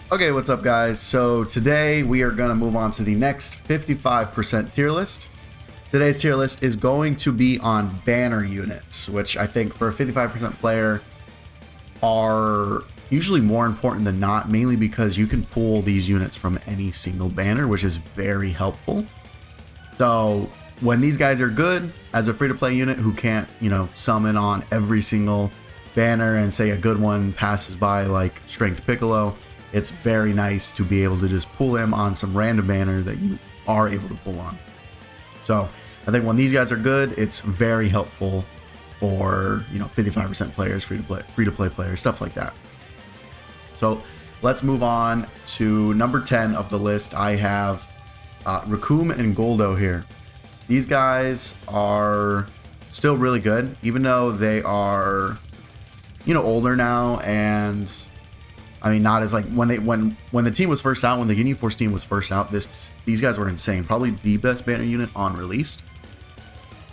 Okay, what's up guys? So today we are going to move on to the next 55% tier list. Today's tier list is going to be on banner units, which I think for a 55% player are usually more important than not, mainly because you can pull these units from any single banner, which is very helpful. So when these guys are good as a free-to-play unit who can't, summon on every single banner and say a good one passes by like Strength Piccolo, it's very nice to be able to just pull him on some random banner that you are able to pull on. So I think when these guys are good, it's very helpful for 55% players, free to play players, stuff like that. So let's move on to number 10 of the list. I have Raccoon and Goldo here. These guys are still really good, even though they are older now, and I mean, not as like when the team was first out, when the Ginyu Force team was first out, these guys were insane. Probably the best banner unit on release.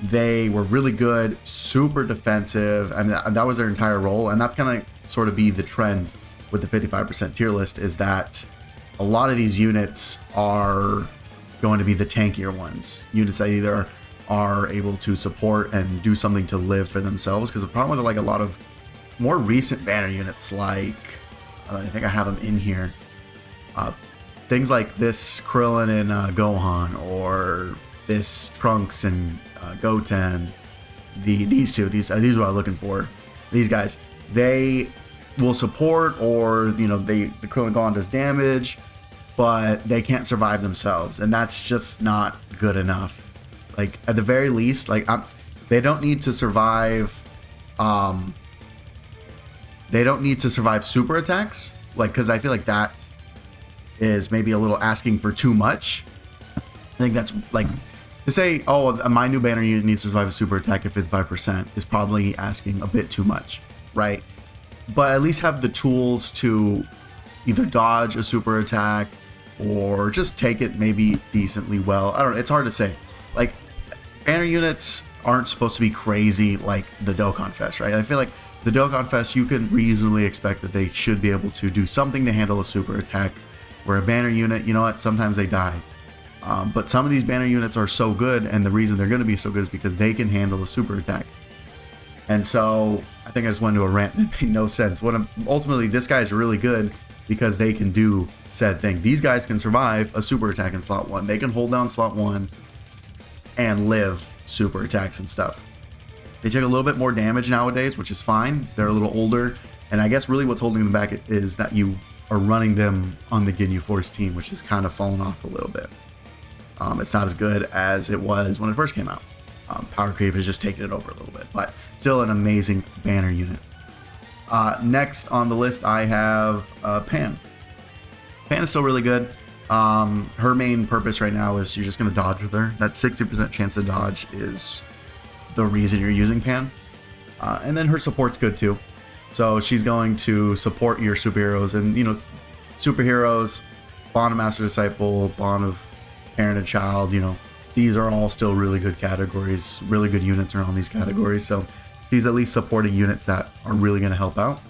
They were really good, super defensive, and that was their entire role. And that's gonna sort of be the trend with the 55% tier list, is that a lot of these units are going to be the tankier ones. Units that either are able to support and do something to live for themselves. Because the problem with like a lot of more recent banner units, like I think I have them in here. Things like this Krillin and Gohan, or this Trunks and Goten. These are what I'm looking for. These guys, they will support, or the Krillin Gohan does damage, but they can't survive themselves, and that's just not good enough. Like at the very least, like they don't need to survive. They don't need to survive super attacks, like, because I feel like that is maybe a little asking for too much. I think that's like to say, oh, my new banner unit needs to survive a super attack at 55% is probably asking a bit too much, right? But at least have the tools to either dodge a super attack or just take it maybe decently well. I don't know. It's hard to say. Like, banner units aren't supposed to be crazy like the Dokkan Fest, right? I feel like the Dokkan Fest, you can reasonably expect that they should be able to do something to handle a super attack, where a banner unit, sometimes they die. But some of these banner units are so good, and the reason they're going to be so good is because they can handle a super attack. And so I think I just went into a rant that made no sense. Ultimately, this guy is really good because they can do said thing. These guys can survive a super attack in slot 1. They can hold down slot 1 and live super attacks and stuff. They take a little bit more damage nowadays, which is fine. They're a little older, and I guess really what's holding them back is that you are running them on the Ginyu Force team, which has kind of fallen off a little bit. It's not as good as it was when it first came out. Power creep has just taken it over a little bit, but still an amazing banner unit. Next on the list, I have Pan. Pan is still really good. Her main purpose right now is you're just going to dodge with her. That 60% chance to dodge is the reason you're using Pan. And then her support's good too. So she's going to support your superheroes, and superheroes, Bond of Master Disciple, Bond of Parent and Child, these are all still really good categories, really good units around these categories. So she's at least supporting units that are really going to help out.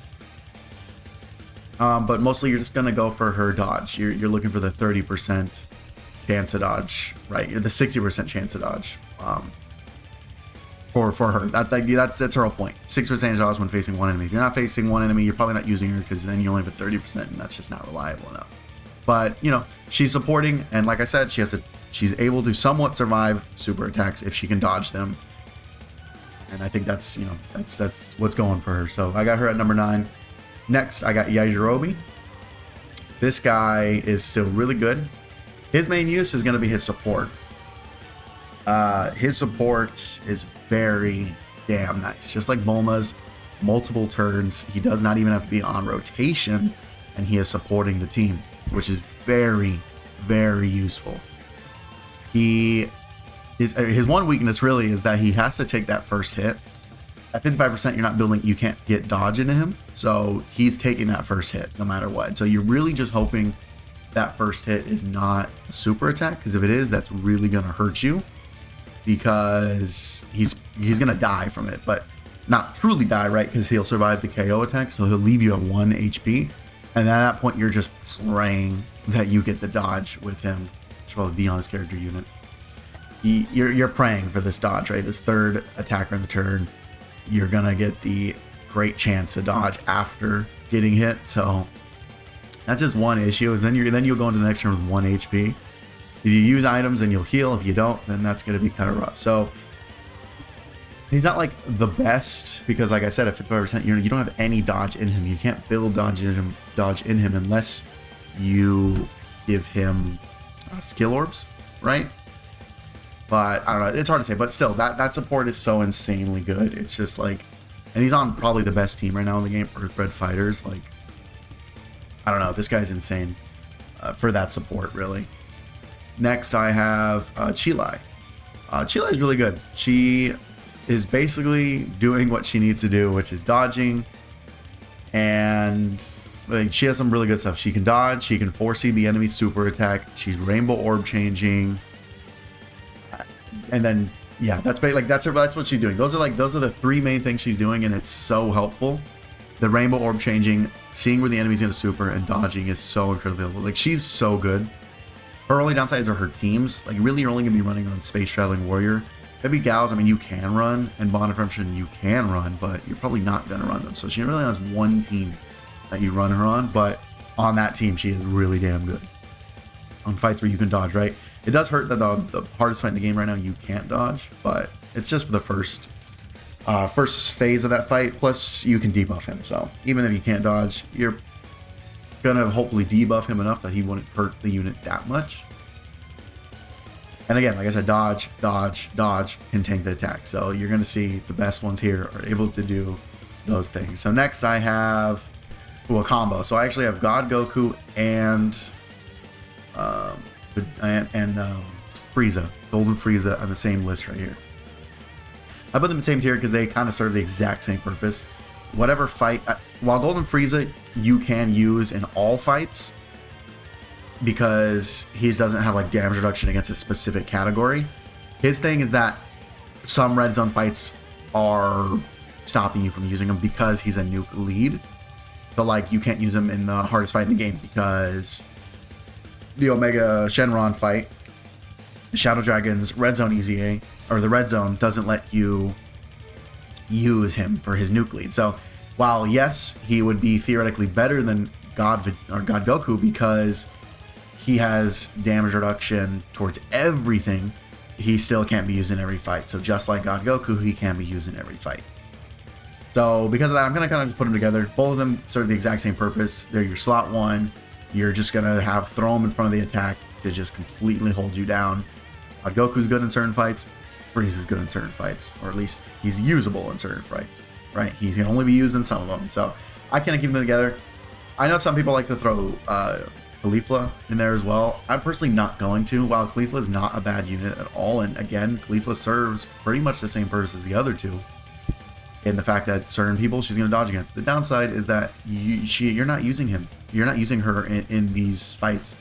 But mostly you're just going to go for her dodge. You're looking for the 30% chance to dodge, right? You're the 60% chance to dodge. For her, that's her whole point. 6% dodge when facing one enemy. If you're not facing one enemy, you're probably not using her, because then you only have a 30%, and that's just not reliable enough. But she's supporting, and like I said, she's able to somewhat survive super attacks if she can dodge them. And I think that's that's what's going for her. So I got her at number 9. Next, I got Yajirobe. This guy is still really good. His main use is going to be his support. His support is very damn nice. Just like Bulma's, multiple turns. He does not even have to be on rotation, and he is supporting the team, which is very, very useful. His one weakness really is that he has to take that first hit. At 55%, you can't get dodge into him, so he's taking that first hit no matter what. So you're really just hoping that first hit is not a super attack, because if it is, that's really gonna hurt you, because he's gonna die from it, but not truly die, right? Because he'll survive the KO attack, so he'll leave you at 1 HP. And at that point, you're just praying that you get the dodge with him. Should probably be on his character unit. You're praying for this dodge, right? This third attacker in the turn, you're gonna get the great chance to dodge after getting hit. So that's just one issue. Is then you'll go into the next turn with 1 HP. If you use items, then you'll heal. If you don't, then that's gonna be kind of rough. So he's not like the best because, like I said, at 55%, you don't have any dodge in him. You can't build dodge in him unless you give him skill orbs, right? But I don't know. It's hard to say. But still, that support is so insanely good. It's just like, and he's on probably the best team right now in the game, Earthbred Fighters. Like, I don't know. This guy's insane for that support, really. Next, I have Chilai. Chilai is really good. She is basically doing what she needs to do, which is dodging, and like she has some really good stuff. She can dodge, she can foresee the enemy's super attack, she's rainbow orb changing, and then yeah, that's what she's doing. Those are the three main things she's doing, and it's so helpful. The rainbow orb changing, seeing where the enemy's gonna super, and dodging is so incredibly helpful. Like, she's so good. Her only downsides are her teams. Like, really, you're only gonna be running on Space Traveling Warrior. Maybe Gals, I mean, you can run, and Bond of Redemption you can run, but you're probably not going to run them. So she really has one team that you run her on, but on that team, she is really damn good. On fights where you can dodge, right? It does hurt that the hardest fight in the game right now, you can't dodge, but it's just for the first phase of that fight, plus you can debuff him. So even if you can't dodge, you're going to hopefully debuff him enough that he wouldn't hurt the unit that much. And again, like I said, dodge can tank the attack. So you're going to see the best ones here are able to do those things. So next I have a combo. So I actually have God Goku and Frieza, Golden Frieza on the same list right here. I put them in the same tier because they kind of serve the exact same purpose. Whatever fight, while Golden Frieza you can use in all fights, because he doesn't have like damage reduction against a specific category. His thing is that some red zone fights are stopping you from using him because he's a nuke lead. So like you can't use him in the hardest fight in the game because the Omega Shenron fight, Shadow Dragon's red zone EZA, or the red zone doesn't let you use him for his nuke lead. So while yes, he would be theoretically better than God Goku because he has damage reduction towards everything, he still can't be used in every fight. So just like God Goku, he can be used in every fight. So because of that, I'm going to kind of just put them together. Both of them serve the exact same purpose. They're your slot one. You're just going to throw them in front of the attack to just completely hold you down. God Goku's good in certain fights. Frieza's good in certain fights. Or at least he's usable in certain fights. Right? He can only be used in some of them. So I kind of keep them together. I know some people like to throw Caulifla in there as well. I'm personally not going to. While Caulifla is not a bad unit at all, and again, Caulifla serves pretty much the same purpose as the other two, in the fact that certain people she's going to dodge against. The downside is that you're not using him. You're not using her in these fights.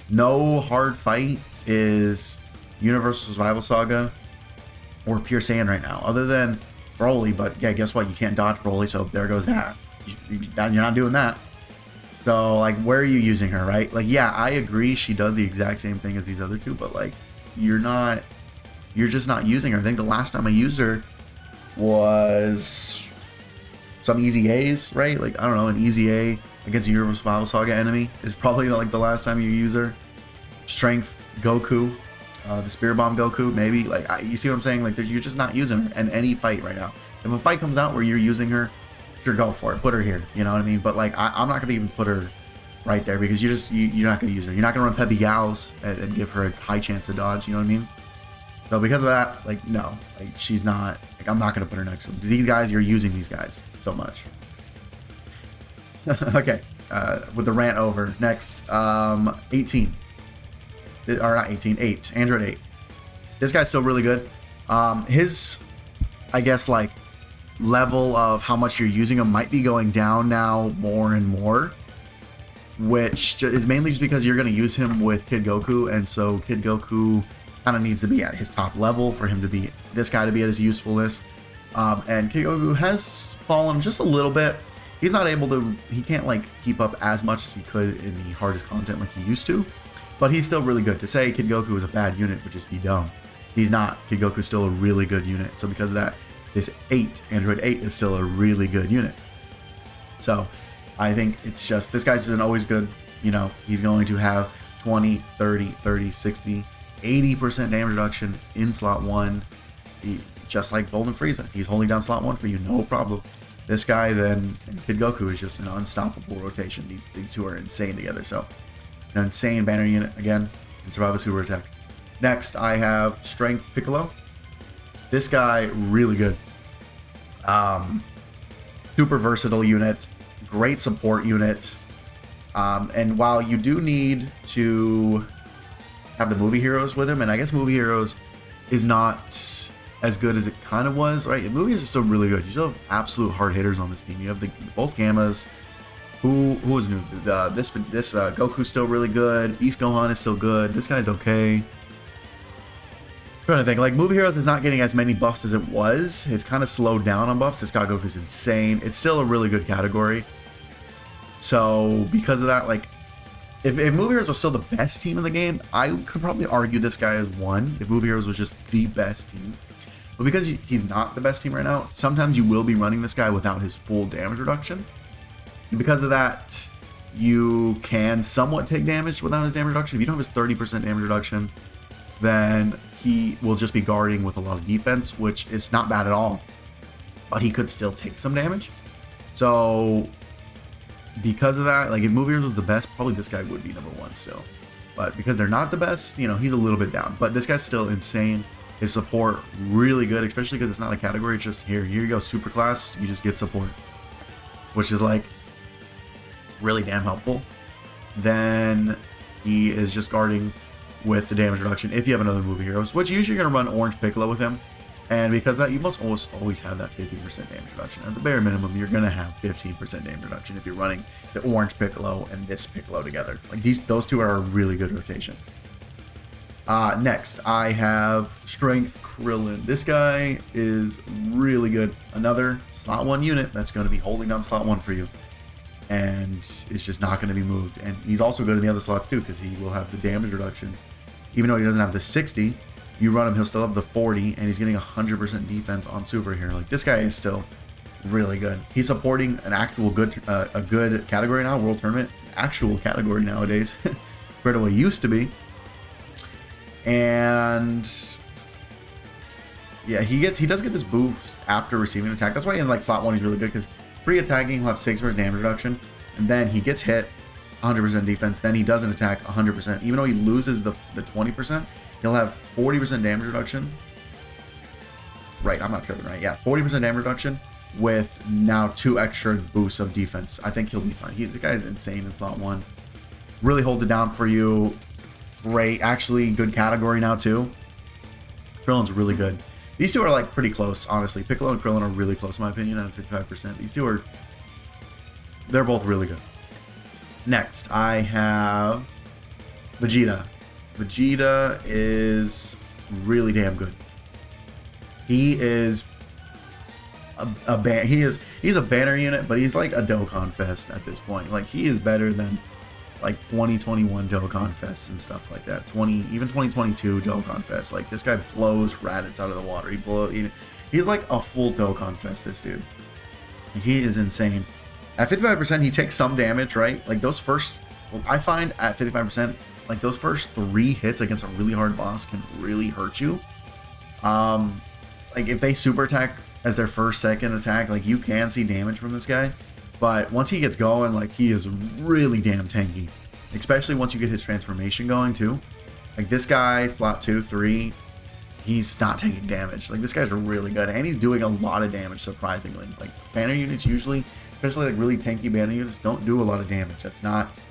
No hard fight is Universal Survival Saga or Pure Saiyan right now, other than Broly. But yeah, guess what? You can't dodge Broly, so there goes that. You're not doing that. So, like, where are you using her, right? Like, yeah, I agree she does the exact same thing as these other two, but, like, you're just not using her. I think the last time I used her was some Easy A's, right? Like, I don't know, an Easy A against a Universal Survival Saga enemy is probably, like, the last time you use her. Strength Goku, the Spirit Bomb Goku, maybe. Like, you see what I'm saying? Like, you're just not using her in any fight right now. If a fight comes out where you're using her, sure, go for it. Put her here. You know what I mean? But like, I'm not gonna even put her right there because you're not gonna use her. You're not gonna run Peppy Gals and give her a high chance to dodge. You know what I mean? So because of that, like, no, like she's not. Like, I'm not gonna put her next to him because these guys, you're using these guys so much. Okay, with the rant over. Next, 18, or not 18, 8, Android 8. This guy's still really good. His, I guess, like, level of how much you're using him might be going down now more and more, which is mainly just because you're going to use him with Kid Goku, and so Kid Goku kind of needs to be at his top level for him to be this guy to be at his usefulness. And Kid Goku has fallen just a little bit. he's not able to, he can't like keep up as much as he could in the hardest content like he used to, but he's still really good. To say Kid Goku is a bad unit would just be dumb. He's not. Kid Goku's still a really good unit. So because of that, this 8, Android 8 is still a really good unit. So I think it's just, this guy's been always good. You know, he's going to have 20, 30, 30, 60, 80% damage reduction in slot 1. Just like Golden Frieza. He's holding down slot 1 for you, no problem. This guy then, and Kid Goku is just an unstoppable rotation. These two are insane together. So an insane banner unit again, and survive a super attack. Next, I have Strength Piccolo. This guy, really good. Super versatile unit, great support unit. And while you do need to have the movie heroes with him, and I guess movie heroes is not as good as it kind of was, right? Movie heroes are still really good. You still have absolute hard hitters on this team. You have both Gammas. Who is new? This Goku's still really good. Beast Gohan is still good. This guy's okay. Trying to think, like, movie heroes is not getting as many buffs as it was. It's kind of slowed down on buffs. This guy Goku's insane. It's still a really good category. So because of that, like, if movie heroes was still the best team in the game, I could probably argue this guy as one. If movie heroes was just the best team, but because he's not the best team right now, sometimes you will be running this guy without his full damage reduction. And because of that, you can somewhat take damage without his damage reduction. If you don't have his 30% damage reduction, then he will just be guarding with a lot of defense, which is not bad at all. But he could still take some damage. So because of that, like, if movie heroes was the best, probably this guy would be number 1 still. But because they're not the best, you know, he's a little bit down. But this guy's still insane. His support really good, especially because it's not a category. It's just here you go, super class, you just get support, which is like really damn helpful. Then he is just guarding with the damage reduction if you have another movie heroes, which usually you're gonna run Orange Piccolo with him. And because of that, you must always have that 50% damage reduction. At the bare minimum, you're gonna have 15% damage reduction if you're running the Orange Piccolo and this Piccolo together. Like, those two are a really good rotation. Next, I have Strength Krillin. This guy is really good. Another slot 1 unit that's going to be holding down slot 1 for you, and it's just not going to be moved. And he's also good in the other slots too, because he will have the damage reduction. Even though he doesn't have the 60, you run him, he'll still have the 40, and he's getting 100% defense on super here. Like, this guy is still really good. He's supporting an actual good, a good category now, World Tournament, actual category nowadays, compared to what it used to be. And yeah, he does get this boost after receiving an attack. That's why in like slot 1 he's really good, because pre-attacking he'll have 6% damage reduction, and then he gets hit 100% defense, then he doesn't attack 100%. Even though he loses the 20%, he'll have 40% damage reduction. Right, I'm not tripping, right? Yeah, 40% damage reduction with now 2 extra boosts of defense. I think he'll be fine. The guy is insane in slot 1. Really holds it down for you. Great, actually good category now too. Krillin's really good. These two are like pretty close, honestly. Piccolo and Krillin are really close in my opinion at 55%. These two they're both really good. Next, I have Vegeta. Vegeta is really damn good. He is he's a banner unit, but he's like a Dokkan Fest at this point. Like, he is better than like 2021 Dokkan Fest and stuff like that. Even 2022 Dokkan Fest. Like, this guy blows Raditz out of the water. He's like a full Dokkan Fest, this dude. He is insane. At 55%, he takes some damage, right? Like, those first, well, I find at 55%, like, those first 3 hits against a really hard boss can really hurt you. Like, if they super attack as their second attack, like, you can see damage from this guy. But once he gets going, like, he is really damn tanky. Especially once you get his transformation going, too. Like, this guy, slot 2, 3, he's not taking damage. Like, this guy's really good. And he's doing a lot of damage, surprisingly. Like, banner units usually, especially, like, really tanky banner units, don't do a lot of damage. That's not,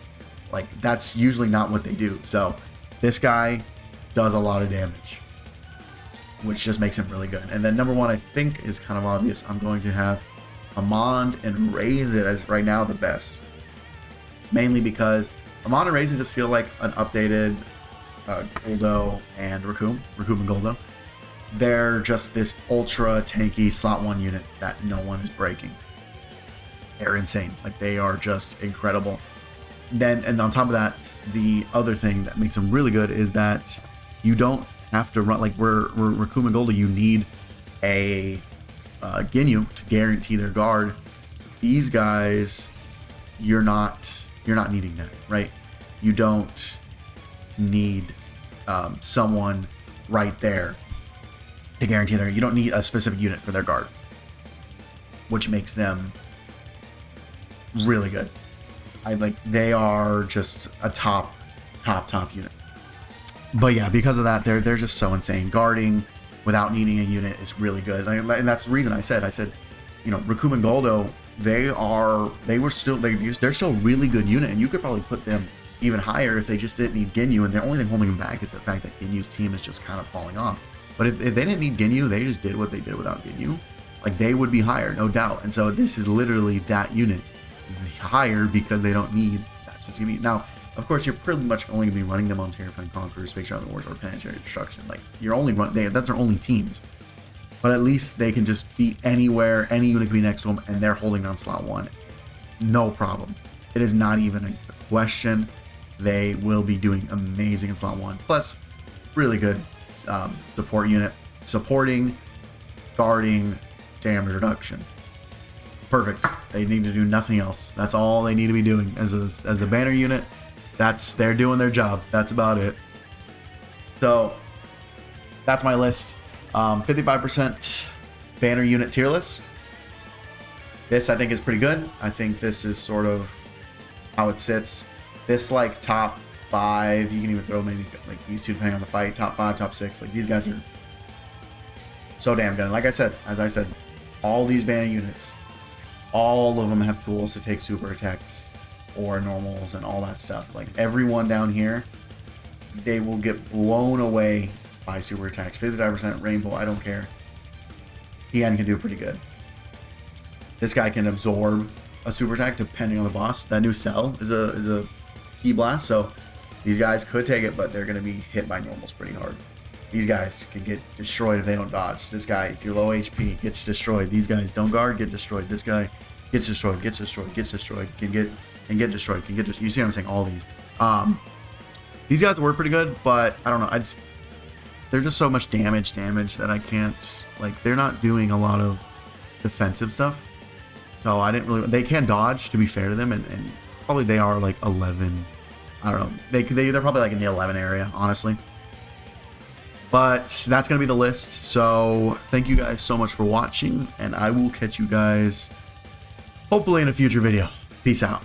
like, that's usually not what they do. So, this guy does a lot of damage, which just makes him really good. And then number 1, I think, is kind of obvious. I'm going to have Amon and Raisin as right now the best, mainly because Amon and Raisin just feel like an updated Goldo and Raccoon and Goldo. They're just this ultra tanky slot 1 unit that no one is breaking. they're insane. Like, they are just incredible. Then, and on top of that, the other thing that makes them really good is that you don't have to run, like, we're Raccoon Golda, you need a Ginyu to guarantee their guard. These guys, you're not needing that, right? You don't need someone right there to guarantee their, you don't need a specific unit for their guard, which makes them really good. They are just a top unit. But yeah, because of that, they're just so insane. Guarding without needing a unit is really good, and that's the reason I said, you know, Raccoon and Goldo, they're still a really good unit, and you could probably put them even higher if they just didn't need Ginyu. And the only thing holding them back is the fact that Ginyu's team is just kind of falling off. But if they didn't need Ginyu, they just did what they did without Ginyu, like, they would be higher, no doubt. And so this is literally that unit higher because they don't need that specific unit. Now, of course, you're pretty much only going to be running them on Terrifying Conqueror, Space Traveling Wars, or Planetary Destruction. Like, you're only that's their only teams. But at least they can just be anywhere, any unit can be next to them, and they're holding down slot 1. No problem. It is not even a question. They will be doing amazing in slot 1. Plus, really good support unit. Supporting, guarding, damage reduction. Perfect. They need to do nothing else. That's all they need to be doing as a banner unit. They're doing their job. That's about it. So that's my list. 55% banner unit tier list. This I think is pretty good. I think this is sort of how it sits. This, like, top 5. You can even throw maybe like these two depending on the fight. Top 5, top 6. Like, these guys are so damn good. Like I said, as I said, all these banner units, all of them have tools to take super attacks or normals and all that stuff. Like, everyone down here, they will get blown away by super attacks. 55% rainbow, I don't care. Tian can do pretty good. This guy can absorb a super attack depending on the boss. That new cell is a key blast, so these guys could take it, but they're going to be hit by normals pretty hard. These guys can get destroyed if they don't dodge. This guy, if you're low HP, gets destroyed. These guys don't guard, get destroyed. This guy gets destroyed, gets destroyed, gets destroyed, can get destroyed. You see what I'm saying? All these guys work pretty good, but I don't know. They're just so much damage that I can't, like, they're not doing a lot of defensive stuff. So I didn't really, they can dodge, to be fair to them, and probably they are like 11. I don't know. They're probably like in the 11 area, honestly. But that's going to be the list. So thank you guys so much for watching, and I will catch you guys hopefully in a future video. Peace out.